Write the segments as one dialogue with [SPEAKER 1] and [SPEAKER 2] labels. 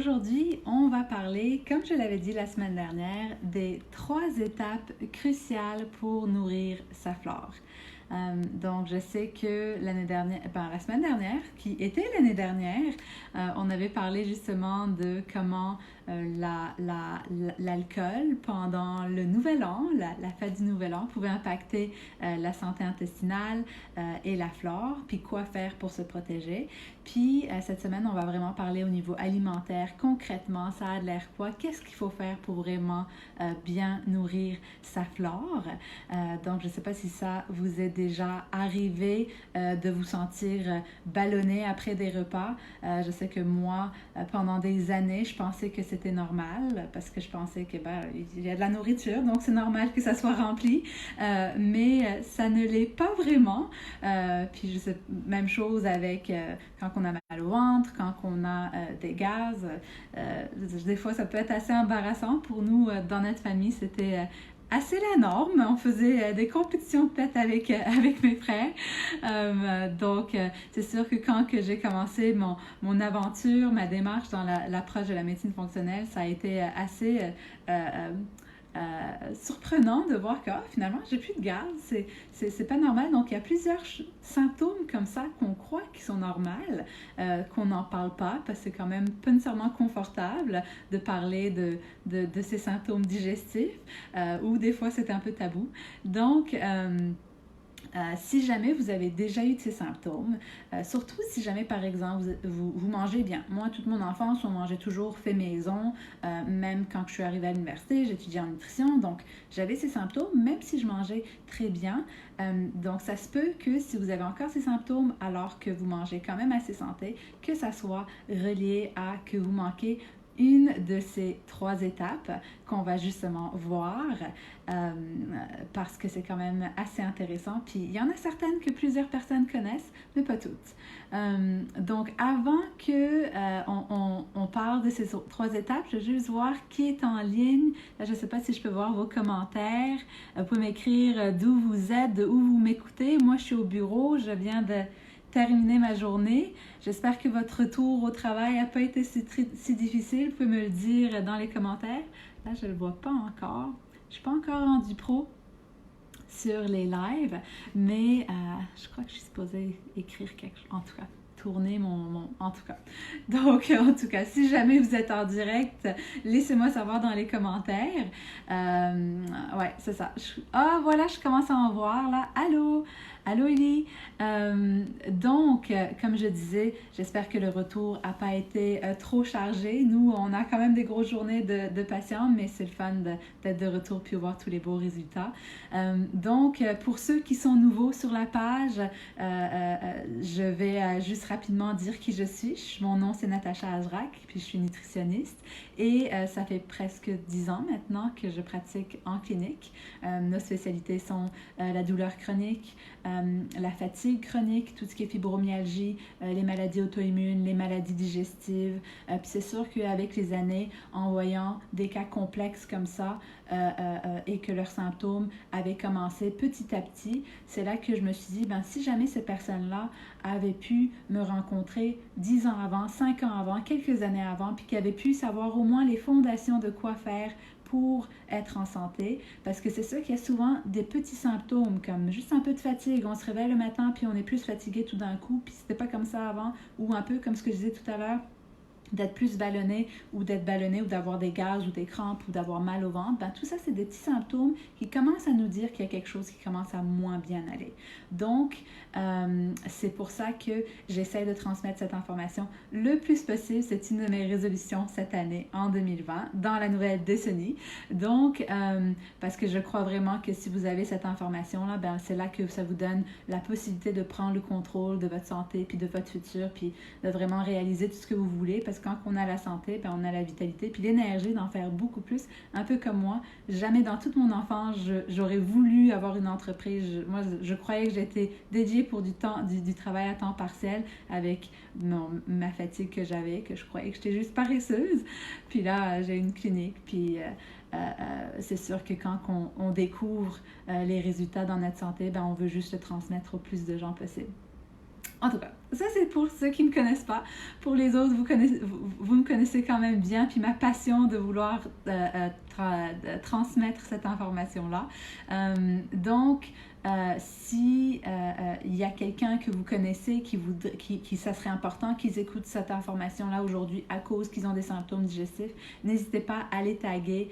[SPEAKER 1] aujourd'hui, on va parler, comme je l'avais dit la semaine dernière, des 3 étapes cruciales pour nourrir sa flore. Donc, je sais que la semaine dernière, qui était l'année dernière, on avait parlé justement de comment l'alcool pendant le Nouvel An, la fête du Nouvel An, pouvait impacter la santé intestinale et la flore, puis quoi faire pour se protéger. Puis, cette semaine, on va vraiment parler au niveau alimentaire, concrètement, ça a de l'air quoi? Qu'est-ce qu'il faut faire pour vraiment bien nourrir sa flore? Donc, je ne sais pas si ça vous est déjà arrivé de vous sentir ballonné après des repas. Je sais que moi, pendant des années, je pensais que c'était normal parce que je pensais que il y a de la nourriture, donc c'est normal que ça soit rempli. Mais ça ne l'est pas vraiment. Puis je sais, même chose avec quand on a mal au ventre, quand on a des gaz. Des fois, ça peut être assez embarrassant pour nous dans notre famille. C'était assez la norme. On faisait des compétitions de pète avec mes frères. Donc, c'est sûr que quand que j'ai commencé mon aventure, ma démarche dans l'approche de la médecine fonctionnelle, ça a été assez surprenant de voir que finalement, j'ai plus de gaz. C'est pas normal. Donc, il y a plusieurs symptômes comme ça qu'on croit qui sont normaux, qu'on n'en parle pas parce que c'est quand même pas nécessairement confortable de parler de ces symptômes digestifs ou des fois, c'est un peu tabou. Donc, si jamais vous avez déjà eu de ces symptômes, surtout si jamais, par exemple, vous mangez bien. Moi, toute mon enfance, on mangeait toujours fait maison, même quand je suis arrivée à l'université, j'étudiais en nutrition, donc j'avais ces symptômes, même si je mangeais très bien. Donc, ça se peut que si vous avez encore ces symptômes alors que vous mangez quand même assez santé, que ça soit relié à que vous manquez une de ces 3 étapes qu'on va justement voir parce que c'est quand même assez intéressant. Puis il y en a certaines que plusieurs personnes connaissent, mais pas toutes. Donc avant que on parle de ces 3 étapes, je vais juste voir qui est en ligne. Là, je ne sais pas si je peux voir vos commentaires. Vous pouvez m'écrire d'où vous êtes, de où vous m'écoutez. Moi, je suis au bureau, je viens de terminer ma journée. J'espère que votre retour au travail n'a pas été si difficile. Vous pouvez me le dire dans les commentaires. Là, je ne le vois pas encore. Je ne suis pas encore rendue pro sur les lives, mais je crois que je suis supposée écrire quelque chose. En tout cas, tourner en tout cas. Donc, en tout cas, si jamais vous êtes en direct, laissez-moi savoir dans les commentaires. Ouais, c'est ça. Voilà, je commence à en voir là. Allô? Allô, Élie? Donc, comme je disais, j'espère que le retour n'a pas été trop chargé. Nous, on a quand même des grosses journées de patients, mais c'est le fun d'être de retour puis voir tous les beaux résultats. Donc, pour ceux qui sont nouveaux sur la page, je vais juste rapidement dire qui je suis. Mon nom, c'est Natacha Azrak, puis je suis nutritionniste. Et ça fait presque 10 ans maintenant que je pratique en clinique. Nos spécialités sont la douleur chronique, la fatigue chronique, tout ce qui est fibromyalgie, les maladies auto-immunes, les maladies digestives. Puis c'est sûr qu'avec les années, en voyant des cas complexes comme ça et que leurs symptômes avaient commencé petit à petit, c'est là que je me suis dit, si jamais ces personnes-là avaient pu me rencontrer 10 ans avant, 5 ans avant, quelques années avant, puis qu'ils avaient pu savoir au moins les fondations de quoi faire pour être en santé, parce que c'est ça qu'il y a souvent des petits symptômes comme juste un peu de fatigue, on se réveille le matin puis on est plus fatigué tout d'un coup, puis c'était pas comme ça avant, ou un peu comme ce que je disais tout à l'heure, d'être plus ballonné ou d'avoir des gaz ou des crampes ou d'avoir mal au ventre, tout ça, c'est des petits symptômes qui commencent à nous dire qu'il y a quelque chose qui commence à moins bien aller. Donc, c'est pour ça que j'essaie de transmettre cette information le plus possible. C'est une de mes résolutions cette année, en 2020, dans la nouvelle décennie. Donc, parce que je crois vraiment que si vous avez cette information-là, c'est là que ça vous donne la possibilité de prendre le contrôle de votre santé, puis de votre futur, puis de vraiment réaliser tout ce que vous voulez, parce que quand on a la santé, on a la vitalité, puis l'énergie d'en faire beaucoup plus, un peu comme moi. Jamais dans toute mon enfance, j'aurais voulu avoir une entreprise. Moi, je croyais que j'étais dédiée pour du travail à temps partiel avec ma fatigue que j'avais, que je croyais que j'étais juste paresseuse. Puis là, j'ai une clinique, puis c'est sûr que quand on découvre les résultats dans notre santé, on veut juste le transmettre au plus de gens possible. En tout cas, ça c'est pour ceux qui ne me connaissent pas. Pour les autres, vous me connaissez quand même bien, puis ma passion de vouloir transmettre cette information-là. Donc, si il y a quelqu'un que vous connaissez qui ça serait important qu'ils écoutent cette information-là aujourd'hui à cause qu'ils ont des symptômes digestifs, n'hésitez pas à les taguer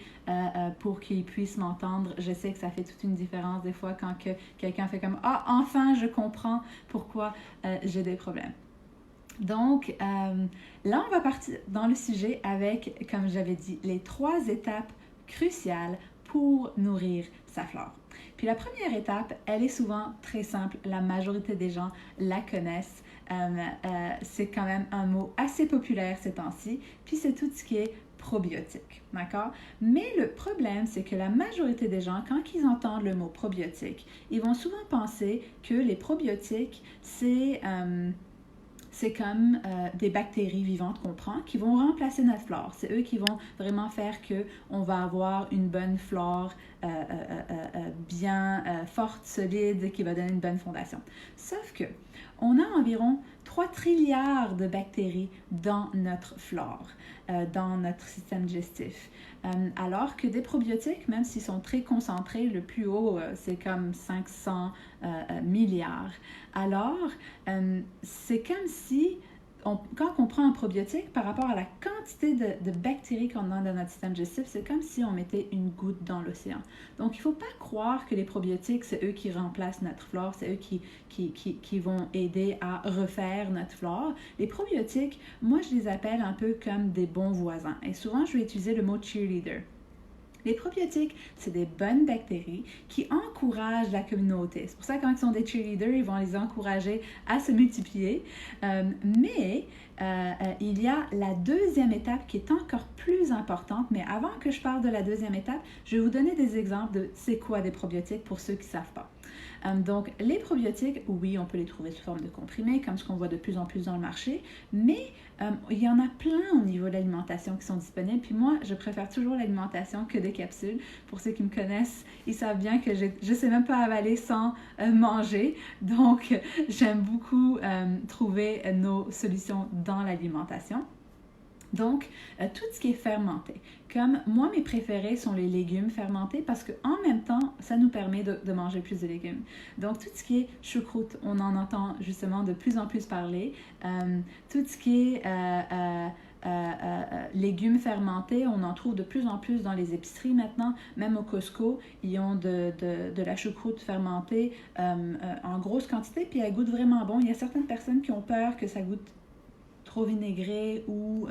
[SPEAKER 1] pour qu'ils puissent m'entendre. Je sais que ça fait toute une différence des fois quand quelqu'un fait comme « Ah, enfin, je comprends pourquoi j'ai des problèmes ». Donc, là, on va partir dans le sujet avec, comme j'avais dit, les 3 étapes cruciales pour nourrir sa flore. Puis la première étape, elle est souvent très simple. La majorité des gens la connaissent. C'est quand même un mot assez populaire ces temps-ci. Puis c'est tout ce qui est probiotique, d'accord? Mais le problème, c'est que la majorité des gens, quand ils entendent le mot probiotique, ils vont souvent penser que les probiotiques, c'est comme des bactéries vivantes qu'on prend qui vont remplacer notre flore. C'est eux qui vont vraiment faire qu'on va avoir une bonne flore bien forte, solide, qui va donner une bonne fondation. Sauf que on a environ 3 trilliards de bactéries dans notre flore, dans notre système digestif. Alors que des probiotiques, même s'ils sont très concentrés, le plus haut, c'est comme 500 milliards. Alors, c'est comme si, quand on prend un probiotique, par rapport à la quantité de bactéries qu'on a dans notre système digestif, c'est comme si on mettait une goutte dans l'océan. Donc, il ne faut pas croire que les probiotiques, c'est eux qui remplacent notre flore, c'est eux qui vont aider à refaire notre flore. Les probiotiques, moi, je les appelle un peu comme des bons voisins. Et souvent, je vais utiliser le mot cheerleader. Les probiotiques, c'est des bonnes bactéries qui encouragent la communauté. C'est pour ça que quand ils sont des cheerleaders, ils vont les encourager à se multiplier. Mais il y a la deuxième étape qui est encore plus importante. Mais avant que je parle de la deuxième étape, je vais vous donner des exemples de c'est quoi des probiotiques pour ceux qui ne savent pas. Donc, les probiotiques, oui, on peut les trouver sous forme de comprimés, comme ce qu'on voit de plus en plus dans le marché, mais il y en a plein au niveau de l'alimentation qui sont disponibles. Puis moi, je préfère toujours l'alimentation que des capsules. Pour ceux qui me connaissent, ils savent bien que je ne sais même pas avaler sans manger. Donc, j'aime beaucoup trouver nos solutions dans l'alimentation. Donc, tout ce qui est fermenté. Comme moi, mes préférés sont les légumes fermentés parce qu'en même temps, ça nous permet de manger plus de légumes. Donc, tout ce qui est choucroute, on en entend justement de plus en plus parler. Tout ce qui est légumes fermentés, on en trouve de plus en plus dans les épiceries maintenant. Même au Costco, ils ont de la choucroute fermentée en grosse quantité, puis elle goûte vraiment bon. Il y a certaines personnes qui ont peur que ça goûte trop vinaigré ou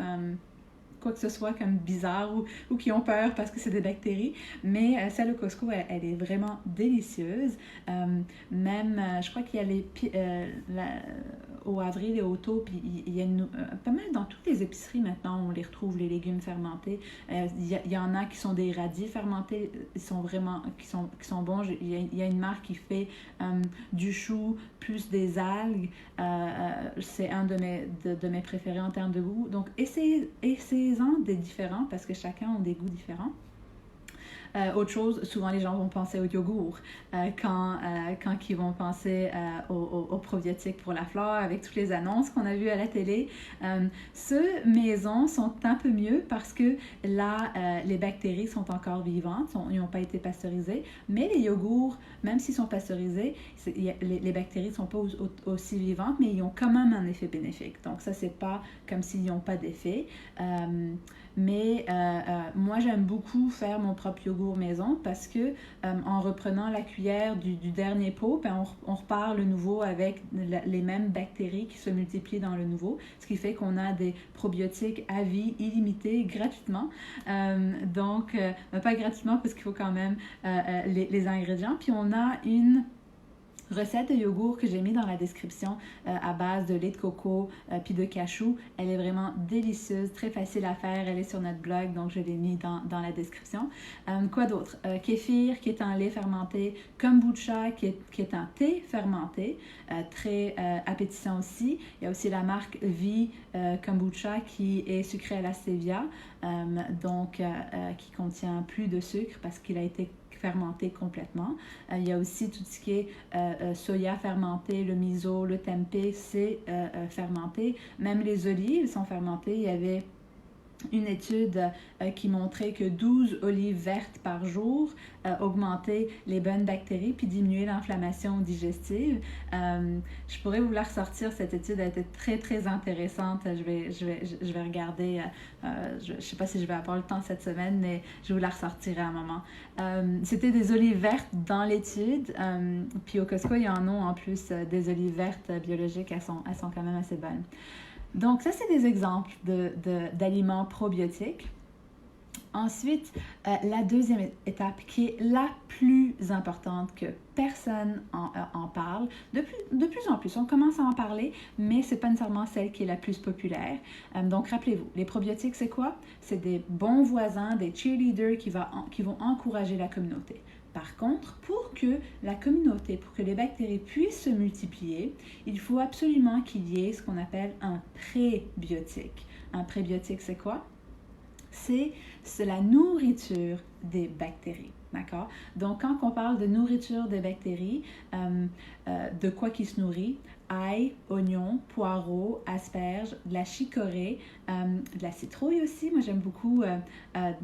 [SPEAKER 1] quoi que ce soit comme bizarre ou qui ont peur parce que c'est des bactéries. Mais celle au Costco, elle est vraiment délicieuse. Même, je crois qu'il y a au Avril et au Taux, puis il y a pas mal dans toutes les épiceries maintenant, on les retrouve, les légumes fermentés. Il y en a qui sont des radis fermentés, ils sont vraiment, qui sont bons. Il y a une marque qui fait du chou plus des algues. C'est un de mes préférés en termes de goût. Donc, essayez-en des différents parce que chacun a des goûts différents. Autre chose, souvent les gens vont penser au yogourt quand ils vont penser aux probiotiques pour la flore avec toutes les annonces qu'on a vues à la télé. Ceux maison sont un peu mieux parce que là, les bactéries sont encore vivantes, ils n'ont pas été pasteurisés, mais les yogourts, même s'ils sont pasteurisés, les bactéries ne sont pas aussi vivantes, mais ils ont quand même un effet bénéfique. Donc ça, c'est pas comme s'ils n'ont pas d'effet. Mais moi, j'aime beaucoup faire mon propre yogourt maison parce que en reprenant la cuillère du dernier pot, ben on repart le nouveau avec les mêmes bactéries qui se multiplient dans le nouveau, ce qui fait qu'on a des probiotiques à vie illimitée gratuitement. Donc, pas gratuitement parce qu'il faut quand même les ingrédients. Puis on a une recette de yogourt que j'ai mis dans la description à base de lait de coco puis de cachou. Elle est vraiment délicieuse, très facile à faire. Elle est sur notre blog, donc je l'ai mis dans la description. Quoi d'autre? Kéfir, qui est un lait fermenté. Kombucha, qui est un thé fermenté, très appétissant aussi. Il y a aussi la marque V Kombucha, qui est sucré à la stevia, donc qui contient plus de sucre parce qu'il a été fermenté complètement. Il y a aussi tout ce qui est soya fermenté, le miso, le tempeh, c'est fermenté. Même les olives sont fermentées. Il y avait une étude qui montrait que 12 olives vertes par jour augmentaient les bonnes bactéries puis diminuaient l'inflammation digestive. Je pourrais vous la ressortir, cette étude a été très, très intéressante. Je vais regarder, je ne sais pas si je vais avoir le temps cette semaine, mais je vous la ressortirai à un moment. C'était des olives vertes dans l'étude, puis au Costco, il y en a en plus des olives vertes biologiques, elles sont quand même assez bonnes. Donc, ça, c'est des exemples d'aliments probiotiques. Ensuite, la deuxième étape qui est la plus importante que personne en parle, de plus en plus, on commence à en parler, mais ce n'est pas nécessairement celle qui est la plus populaire. Donc, rappelez-vous, les probiotiques, c'est quoi? C'est des bons voisins, des cheerleaders qui vont encourager la communauté. Par contre, pour que la communauté, pour que les bactéries puissent se multiplier, il faut absolument qu'il y ait ce qu'on appelle un prébiotique. Un prébiotique, c'est quoi? C'est la nourriture des bactéries. D'accord? Donc, quand on parle de nourriture des bactéries, de quoi qui se nourrit? Ail, oignon, poireau, asperges, de la chicorée, de la citrouille aussi. Moi, j'aime beaucoup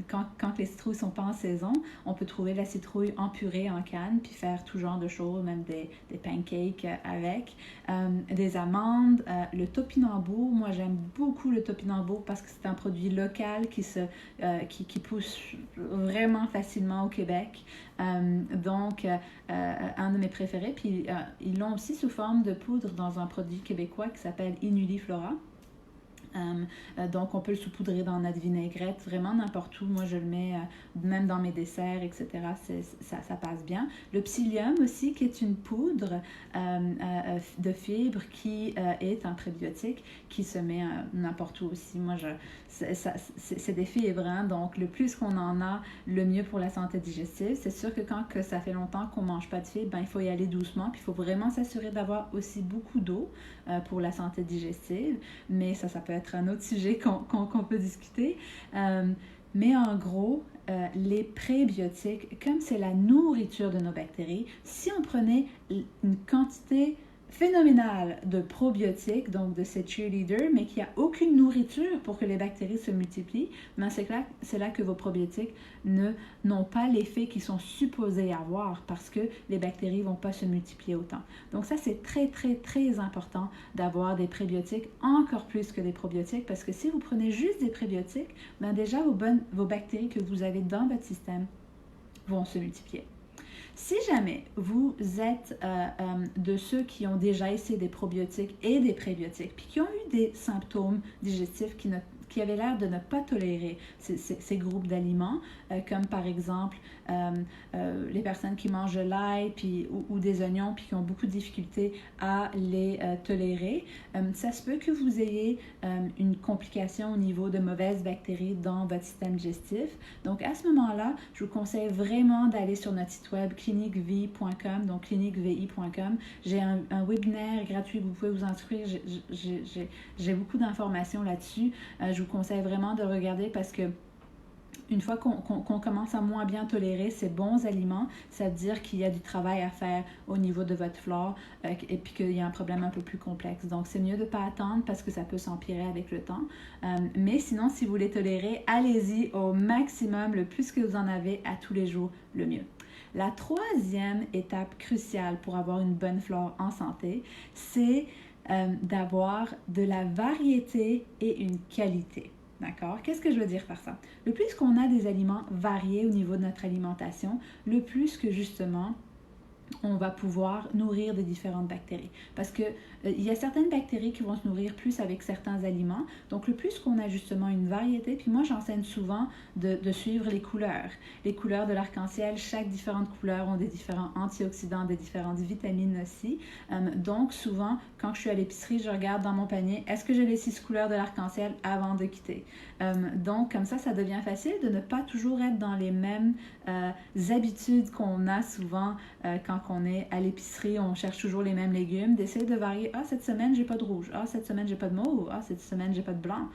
[SPEAKER 1] quand les citrouilles ne sont pas en saison, on peut trouver de la citrouille en purée, en canne, puis faire tout genre de choses, même des pancakes avec. Des amandes, le topinambour. Moi, j'aime beaucoup le topinambour parce que c'est un produit local qui pousse vraiment facilement au Québec. Donc, un de mes préférés. Puis, ils l'ont aussi sous forme de poudre dans un produit québécois qui s'appelle Inuliflora. Donc, on peut le saupoudrer dans notre vinaigrette, vraiment n'importe où. Moi, je le mets même dans mes desserts, etc. Ça passe bien. Le psyllium aussi, qui est une poudre de fibres qui est un prébiotique qui se met n'importe où aussi. Moi, c'est des fibres, hein? Donc le plus qu'on en a, le mieux pour la santé digestive. C'est sûr que quand ça fait longtemps qu'on ne mange pas de fibres, il faut y aller doucement. Puis il faut vraiment s'assurer d'avoir aussi beaucoup d'eau pour la santé digestive. Mais ça peut être un autre sujet qu'on peut discuter. Mais en gros, les prébiotiques, comme c'est la nourriture de nos bactéries, si on prenait une quantité phénoménale de probiotiques, donc de ces cheerleaders, mais qu'il n'y a aucune nourriture pour que les bactéries se multiplient, ben c'est là que vos probiotiques n'ont pas l'effet qu'ils sont supposés avoir parce que les bactéries ne vont pas se multiplier autant. Donc ça, c'est très, très, très important d'avoir des prébiotiques, encore plus que des probiotiques, parce que si vous prenez juste des prébiotiques, ben déjà vos bactéries que vous avez dans votre système vont se multiplier. Si jamais vous êtes de ceux qui ont déjà essayé des probiotiques et des prébiotiques, puis qui ont eu des symptômes digestifs qui avaient l'air de ne pas tolérer ces groupes d'aliments, comme par exemple les personnes qui mangent de l'ail ou des oignons puis qui ont beaucoup de difficultés à les tolérer, ça se peut que vous ayez une complication au niveau de mauvaises bactéries dans votre système digestif. Donc à ce moment-là, je vous conseille vraiment d'aller sur notre site web cliniquevi.com, donc cliniquevi.com. J'ai un webinaire gratuit, vous pouvez vous inscrire, j'ai beaucoup d'informations là-dessus. Je vous conseille vraiment de regarder parce que une fois qu'on commence à moins bien tolérer ces bons aliments, ça veut dire qu'il y a du travail à faire au niveau de votre flore et puis qu'il y a un problème un peu plus complexe. Donc, c'est mieux de ne pas attendre parce que ça peut s'empirer avec le temps. Mais sinon, si vous les tolérez, allez-y au maximum, le plus que vous en avez à tous les jours, le mieux. La troisième étape cruciale pour avoir une bonne flore en santé, c'est d'avoir de la variété et une qualité. D'accord? Qu'est-ce que je veux dire par ça? Le plus qu'on a des aliments variés au niveau de notre alimentation, le plus que justement on va pouvoir nourrir des différentes bactéries. Parce que il y a certaines bactéries qui vont se nourrir plus avec certains aliments. Donc, le plus qu'on a justement une variété, puis moi, j'enseigne souvent de suivre les couleurs. Les couleurs de l'arc-en-ciel, chaque différente couleur ont des différents antioxydants, des différentes vitamines aussi. Donc, souvent, quand je suis à l'épicerie, je regarde dans mon panier, est-ce que j'ai les 6 couleurs de l'arc-en-ciel avant de quitter? Donc, comme ça devient facile de ne pas toujours être dans les mêmes habitudes qu'on a souvent quand on est à l'épicerie, on cherche toujours les mêmes légumes, d'essayer de varier remarquer, ah, cette semaine, j'ai pas de rouge, ah, cette semaine, j'ai pas de mauve, ah, cette semaine, j'ai pas de blanc.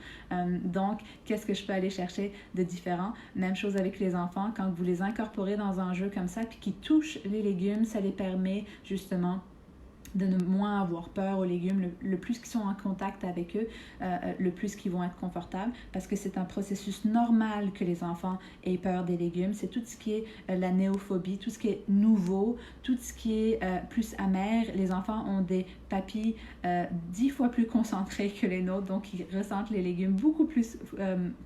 [SPEAKER 1] Donc, qu'est-ce que je peux aller chercher de différent? Même chose avec les enfants, quand vous les incorporez dans un jeu comme ça, puis qu'ils touchent les légumes, ça les permet justement de ne moins avoir peur aux légumes. Le plus qu'ils sont en contact avec eux, le plus qu'ils vont être confortables, parce que c'est un processus normal que les enfants aient peur des légumes. C'est tout ce qui est la néophobie, tout ce qui est nouveau, tout ce qui est plus amer. Les enfants ont des papilles 10 fois plus concentrées que les nôtres, donc ils ressentent les légumes beaucoup plus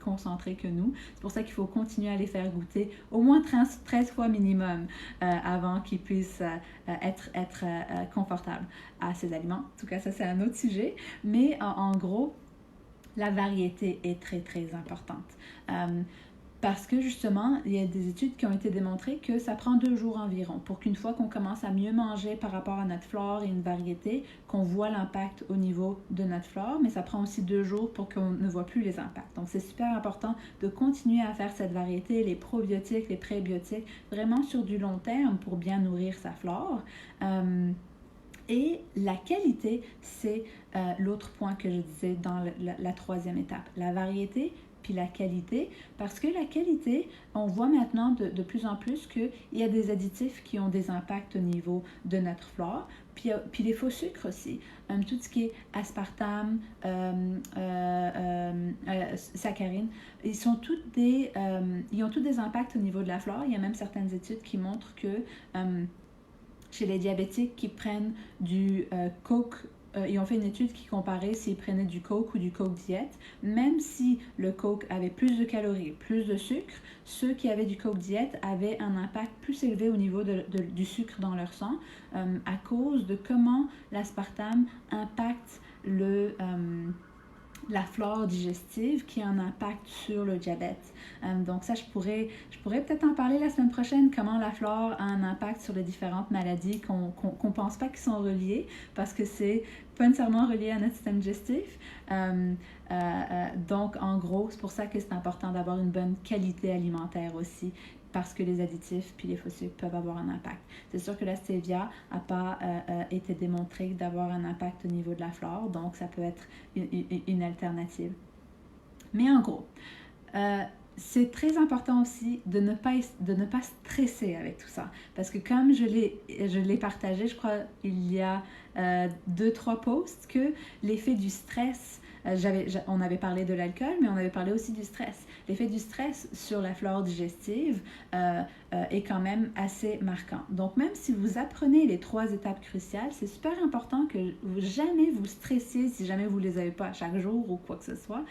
[SPEAKER 1] concentrés que nous. C'est pour ça qu'il faut continuer à les faire goûter au moins 13 fois minimum avant qu'ils puissent être confortables à ces aliments. En tout cas, ça c'est un autre sujet, mais en gros, la variété est très très importante. Parce que justement, il y a des études qui ont été démontrées que ça prend 2 jours environ pour qu'une fois qu'on commence à mieux manger par rapport à notre flore et une variété, qu'on voit l'impact au niveau de notre flore, mais ça prend aussi 2 jours pour qu'on ne voit plus les impacts. Donc, c'est super important de continuer à faire cette variété, les probiotiques, les prébiotiques, vraiment sur du long terme pour bien nourrir sa flore. Et la qualité, c'est l'autre point que je disais dans la 3e étape. La variété, puis la qualité, parce que la qualité, on voit maintenant de plus en plus qu'il y a des additifs qui ont des impacts au niveau de notre flore, puis les faux sucres aussi. Tout ce qui est aspartame, saccharine, ils ont tous des impacts au niveau de la flore. Il y a même certaines études qui montrent que chez les diabétiques qui prennent du Coke, ils ont fait une étude qui comparait s'ils prenaient du Coke ou du Coke Diet. Même si le Coke avait plus de calories, plus de sucre, ceux qui avaient du Coke Diet avaient un impact plus élevé au niveau du sucre dans leur sang à cause de comment l'aspartame impacte la flore digestive qui a un impact sur le diabète. Donc ça, je pourrais peut-être en parler la semaine prochaine, comment la flore a un impact sur les différentes maladies qu'on pense pas qui sont reliées, parce que c'est pas nécessairement relié à notre système digestif. Donc en gros, c'est pour ça que c'est important d'avoir une bonne qualité alimentaire aussi, parce que les additifs puis les faux sucres peuvent avoir un impact. C'est sûr que la stevia n'a pas été démontré d'avoir un impact au niveau de la flore, donc ça peut être une alternative. Mais en gros, c'est très important aussi de ne pas stresser avec tout ça, parce que comme je l'ai partagé, je crois il y a 2-3 posts, que l'effet du stress, on avait parlé de l'alcool, mais on avait parlé aussi du stress. L'effet du stress sur la flore digestive est quand même assez marquant. Donc, même si vous apprenez les 3 étapes cruciales, c'est super important que jamais vous stressiez si jamais vous ne les avez pas chaque jour ou quoi que ce soit,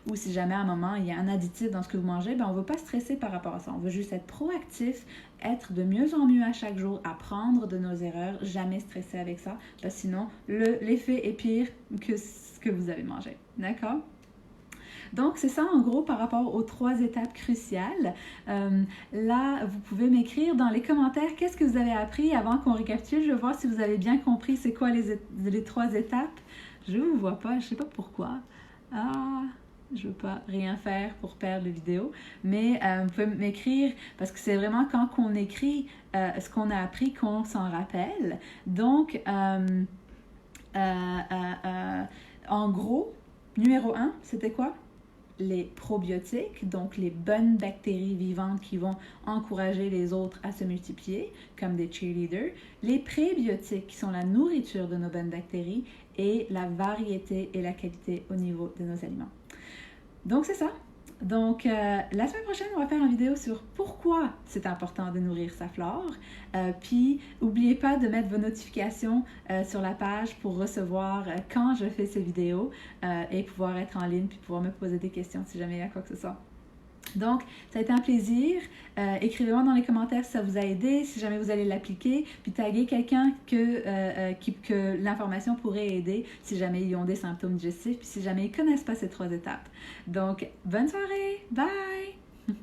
[SPEAKER 1] ou si jamais à un moment il y a un additif dans ce que vous mangez, on ne veut pas stresser par rapport à ça. On veut juste être proactif, être de mieux en mieux à chaque jour, apprendre de nos erreurs, jamais stresser avec ça, parce que sinon l'effet est pire que ce que vous avez mangé. D'accord? Donc, c'est ça en gros par rapport aux 3 étapes cruciales. Là, vous pouvez m'écrire dans les commentaires qu'est-ce que vous avez appris avant qu'on récapitule. Je veux voir si vous avez bien compris c'est quoi les 3 étapes. Je ne vous vois pas, je ne sais pas pourquoi. Je ne veux pas rien faire pour perdre la vidéo, mais vous pouvez m'écrire parce que c'est vraiment quand on écrit ce qu'on a appris qu'on s'en rappelle. Donc, en gros, numéro 1, c'était quoi? Les probiotiques, donc les bonnes bactéries vivantes qui vont encourager les autres à se multiplier, comme des cheerleaders. Les prébiotiques, qui sont la nourriture de nos bonnes bactéries, et la variété et la qualité au niveau de nos aliments. Donc, c'est ça. Donc, la semaine prochaine, on va faire une vidéo sur pourquoi c'est important de nourrir sa flore. Puis, n'oubliez pas de mettre vos notifications sur la page pour recevoir quand je fais ces vidéos et pouvoir être en ligne puis pouvoir me poser des questions si jamais il y a quoi que ce soit. Donc, ça a été un plaisir. Écrivez-moi dans les commentaires si ça vous a aidé, si jamais vous allez l'appliquer, puis taguez quelqu'un que l'information pourrait aider si jamais ils ont des symptômes digestifs, puis si jamais ils ne connaissent pas ces 3 étapes. Donc, bonne soirée! Bye!